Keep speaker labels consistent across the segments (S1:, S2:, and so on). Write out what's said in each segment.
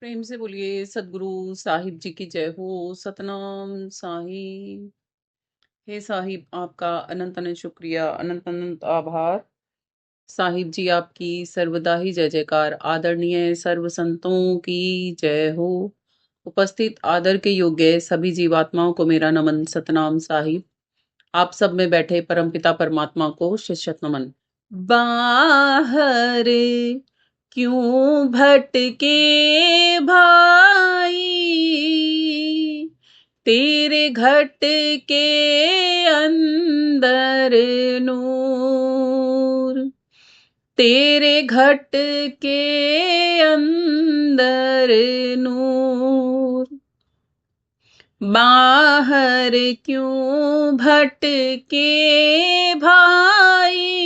S1: प्रेम से बोलिए सदगुरु साहिब जी की जय हो। सतनाम साहिब। हे साहिब, आपका अनंत अनंत शुक्रिया, अनंत अनंत आभार। साहिब जी, आपकी सर्वदा ही जय जयकार। आदरणीय सर्व संतों की जय हो। उपस्थित आदर के योग्य सभी जीवात्माओं को मेरा नमन। सतनाम साहिब। आप सब में बैठे परमपिता परमात्मा को शिष्य नमन। बाहर क्यों भटके भाई, तेरे घट के अंदर नूर, तेरे घट के अंदर नूर। बाहर क्यों भटके भाई,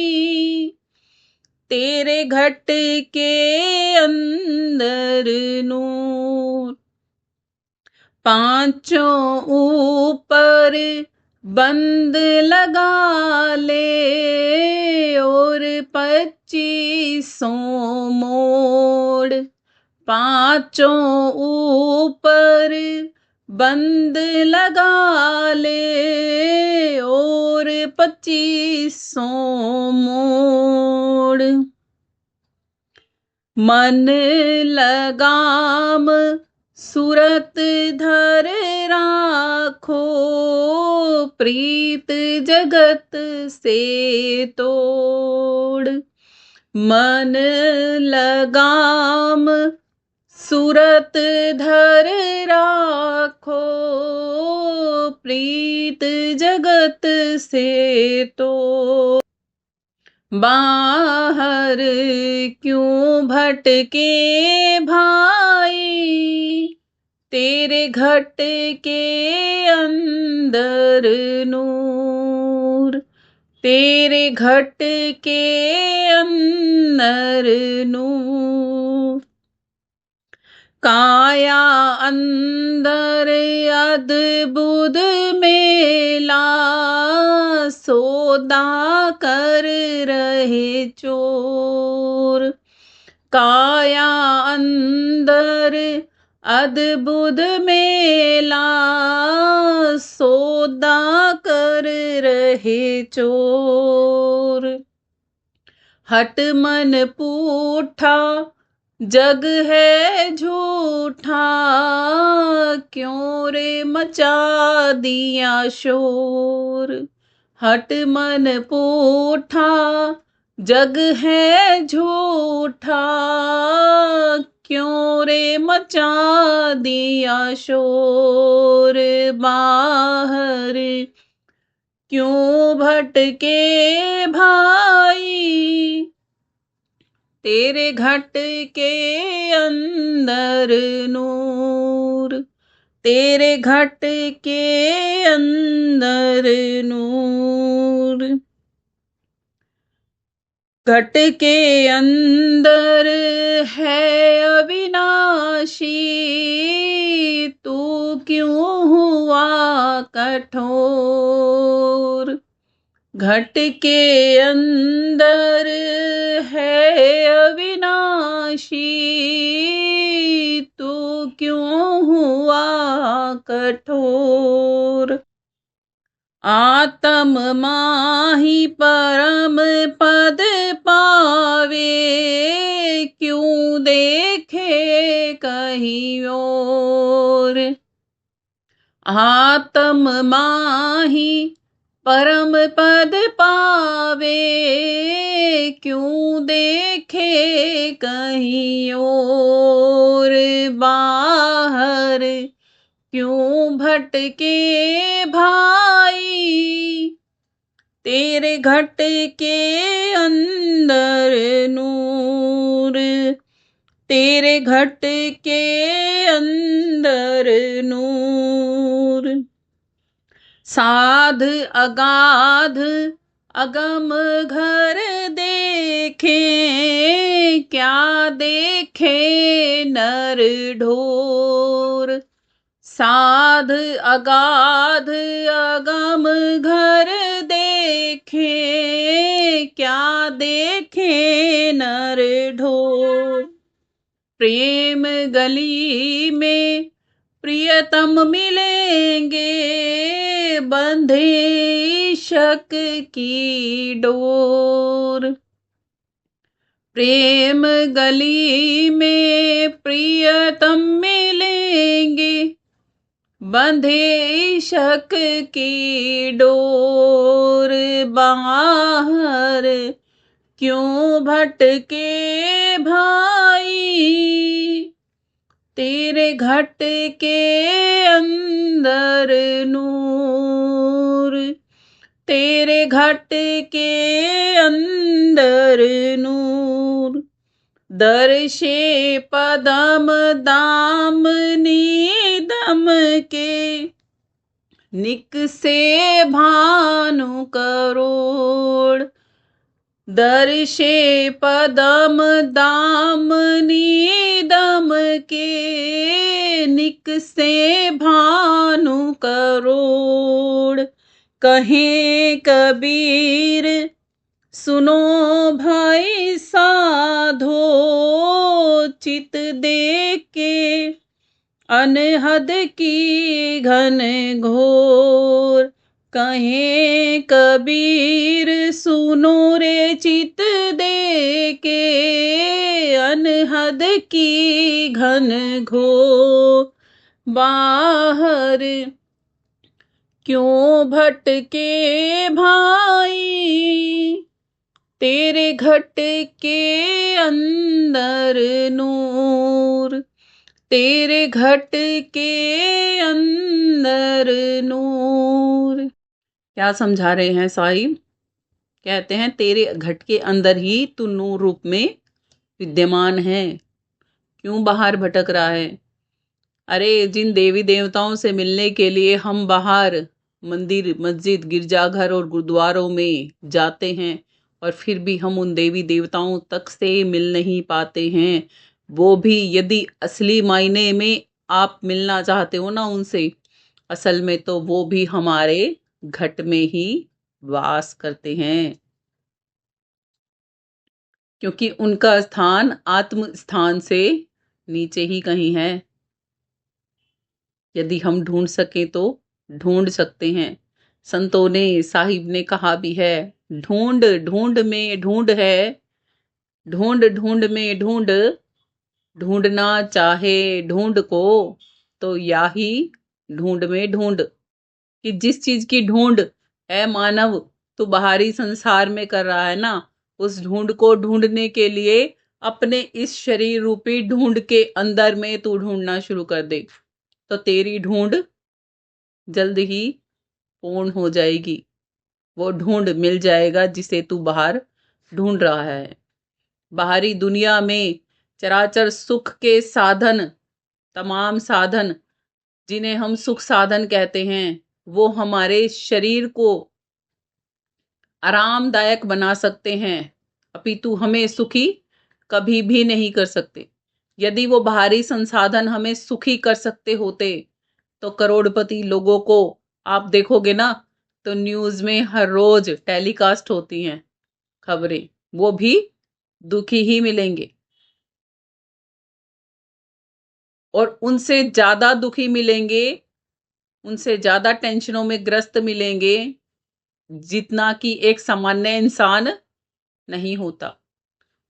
S1: तेरे घट के अंदर नूर। पांचों ऊपर बंद लगा ले और 25 मोड़। पांचों ऊपर बंद लगा ले और 25 मोड़। मन लगाम सूरत धर राखो, प्रीत जगत से तोड़। मन लगाम सूरत धर राखो, प्रीत जगत से तोड़। बाहर क्यों भटके भाई, तेरे घट के अंदर नूर, तेरे घट के अंदर नूर। काया अंदर अद्भुत मेला, सौदा कर रहे चोर। काया अंदर अद्भुत मेला, सौदा कर रहे चोर। हट मन पूठा जग है झूठा, क्यों रे मचा दिया शोर। हट मन पूठा जग है झूठा, क्यों रे मचा दिया शोर। बाहर क्यों भटके भाई, तेरे घट के अंदर नूर, तेरे घट के अंदर नूर। घट के अंदर है अविनाशी, तू क्यों हुआ कठोर। घट के अंदर है अविनाशी, तू क्यों हुआ कठोर। आत्म माही परम पद पावे, क्यों देखे कहीं और। आत्म माही परम पद पावे, क्यों देखे कहीं और। बाहर क्यों भटके भाई, तेरे घट के अंदर नूर, तेरे घट के अंदर नूर। साध अगाध अगम घर देखे, क्या देखे नर ढोर। साध अगाध अगम घर देखे, क्या देखे नर ढोर। प्रेम गली में प्रियतम मिलेंगे, बंधे इश्क की डोर। प्रेम गली में प्रियतम मिलेंगे, बंधे इश्क की डोर। बाहर क्यों भटके भाई, तेरे घट के अंदर नूर, तेरे घट के अंदर नूर। दर्शे पदम दामनी दम के, निक से भानु करोड़। दर्शे पदम दामनी दम के, निक से भानु करोड़। कहें कबीर सुनो भाई साधो, चित देख के अनहद की घन घोर। कहें कबीर सुनो रे चित दे के, अनहद की घन घोर। बाहर क्यों भटके भाई, तेरे घट के अंदर नूर, तेरे घट के अंदर नूर। क्या समझा रहे हैं साहिब? कहते हैं तेरे घट के अंदर ही तू नूर रूप में विद्यमान है, क्यों बाहर भटक रहा है? अरे जिन देवी देवताओं से मिलने के लिए हम बाहर मंदिर, मस्जिद, गिरजाघर और गुरुद्वारों में जाते हैं, और फिर भी हम उन देवी देवताओं तक से मिल नहीं पाते हैं। वो भी यदि असली मायने में आप मिलना चाहते हो ना उनसे, असल में तो वो भी हमारे घट में ही वास करते हैं, क्योंकि उनका स्थान आत्म स्थान से नीचे ही कहीं है। यदि हम ढूंढ सकें तो ढूंढ सकते हैं। संतों ने, साहिब ने कहा भी है, ढूंढ ढूंढ में ढूंढ है, ढूंढ ढूंढ में ढूंढ। ढूंढना चाहे ढूंढ को, तो या ही ढूंढ में ढूंढ। कि जिस चीज की ढूंढ है मानव, तो बाहरी संसार में कर रहा है ना, उस ढूंढ को ढूंढने के लिए अपने इस शरीर रूपी ढूंढ के अंदर में तू ढूंढना शुरू कर दे, तो तेरी ढूंढ जल्द ही पूर्ण हो जाएगी। वो ढूंढ मिल जाएगा जिसे तू बाहर ढूंढ रहा है। बाहरी दुनिया में चराचर सुख के साधन, तमाम साधन जिन्हें हम सुख साधन कहते हैं, वो हमारे शरीर को आरामदायक बना सकते हैं, अपितु हमें सुखी कभी भी नहीं कर सकते। यदि वो बाहरी संसाधन हमें सुखी कर सकते होते, तो करोड़पति लोगों को आप देखोगे ना, तो न्यूज में हर रोज टेलीकास्ट होती हैं खबरें, वो भी दुखी ही मिलेंगे, और उनसे ज्यादा दुखी मिलेंगे, उनसे ज्यादा टेंशनों में ग्रस्त मिलेंगे, जितना कि एक सामान्य इंसान नहीं होता।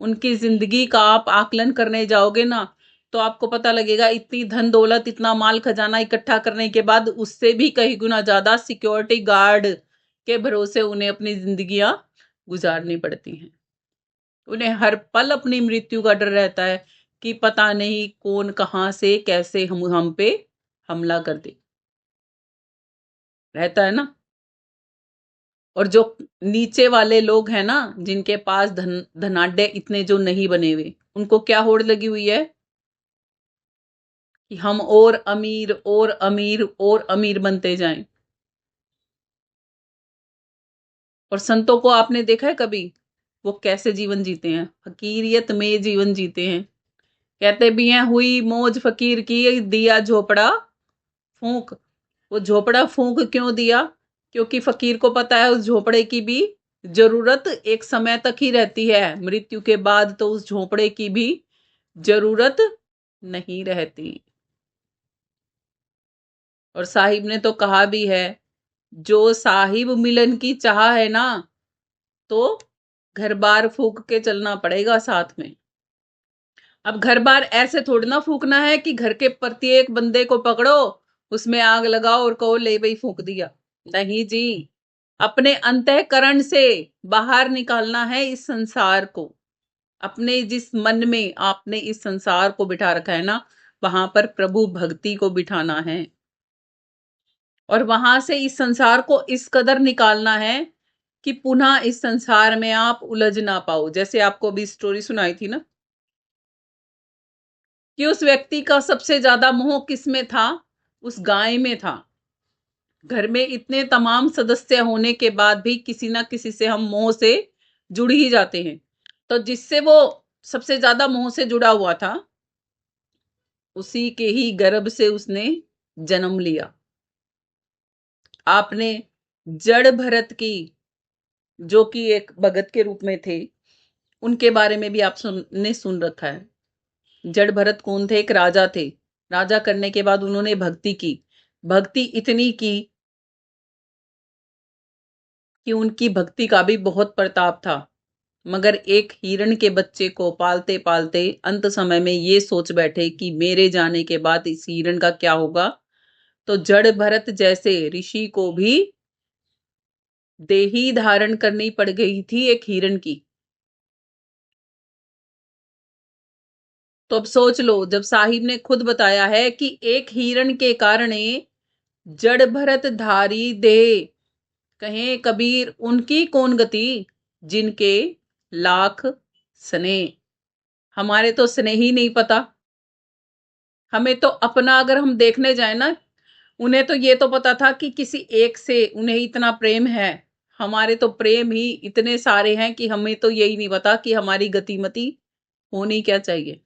S1: उनकी जिंदगी का आप आकलन करने जाओगे ना, तो आपको पता लगेगा इतनी धन दौलत, इतना माल खजाना इकट्ठा करने के बाद उससे भी कई गुना ज्यादा सिक्योरिटी गार्ड के भरोसे उन्हें अपनी जिंदगियां गुजारनी पड़ती हैं। उन्हें हर पल अपनी मृत्यु का डर रहता है कि पता नहीं कौन कहां से कैसे हम पे हमला कर दे, रहता है ना। और जो नीचे वाले लोग हैं ना, जिनके पास धनाढ्य इतने जो नहीं बने हुए, उनको क्या होड़ लगी हुई है कि हम और अमीर और अमीर और अमीर बनते जाएं। और संतों को आपने देखा है कभी वो कैसे जीवन जीते हैं? फकीरियत में जीवन जीते हैं। कहते भी हैं, हुई मौज फकीर की, दिया झोपड़ा फूंक। वो झोपड़ा फूंक क्यों दिया? क्योंकि फकीर को पता है उस झोपड़े की भी जरूरत एक समय तक ही रहती है, मृत्यु के बाद तो उस झोपड़े की भी जरूरत नहीं रहती। और साहिब ने तो कहा भी है, जो साहिब मिलन की चाह है ना, तो घर बार फूक के चलना पड़ेगा साथ में। अब घर बार ऐसे थोड़ी ना फूकना है कि घर के प्रत्येक बंदे को पकड़ो, उसमें आग लगाओ और कहो ले भाई फूक दिया। नहीं जी, अपने अंतःकरण से बाहर निकालना है इस संसार को। अपने जिस मन में आपने इस संसार को बिठा रखा है ना, वहां पर प्रभु भक्ति को बिठाना है, और वहां से इस संसार को इस कदर निकालना है कि पुनः इस संसार में आप उलझ ना पाओ। जैसे आपको अभी स्टोरी सुनाई थी ना, कि उस व्यक्ति का सबसे ज्यादा मोह किस में था? उस गाय में था। घर में इतने तमाम सदस्य होने के बाद भी किसी ना किसी से हम मोह से जुड़ ही जाते हैं। तो जिससे वो सबसे ज्यादा मोह से जुड़ा हुआ था, उसी के ही गर्भ से उसने जन्म लिया। आपने जड़ भरत की, जो कि एक भगत के रूप में थे, उनके बारे में भी आपने सुन रखा है। जड़ भरत कौन थे? एक राजा थे। राजा करने के बाद उन्होंने भक्ति की। भक्ति इतनी की कि उनकी भक्ति का भी बहुत प्रताप था। मगर एक हिरण के बच्चे को पालते पालते अंत समय में ये सोच बैठे कि मेरे जाने के बाद इस हिरण का क्या होगा। तो जड़ भरत जैसे ऋषि को भी देही धारण करनी पड़ गई थी एक हिरण की। तो अब सोच लो, जब साहिब ने खुद बताया है कि एक हिरण के कारण जड़ भरत धारी दे, कहें कबीर उनकी कौन गति, जिनके लाख स्नेह। हमारे तो स्नेह ही नहीं पता। हमें तो अपना अगर हम देखने जाए ना, उन्हें तो ये तो पता था कि किसी एक से उन्हें इतना प्रेम है। हमारे तो प्रेम ही इतने सारे हैं कि हमें तो यही नहीं पता कि हमारी गतिमति होनी क्या चाहिए।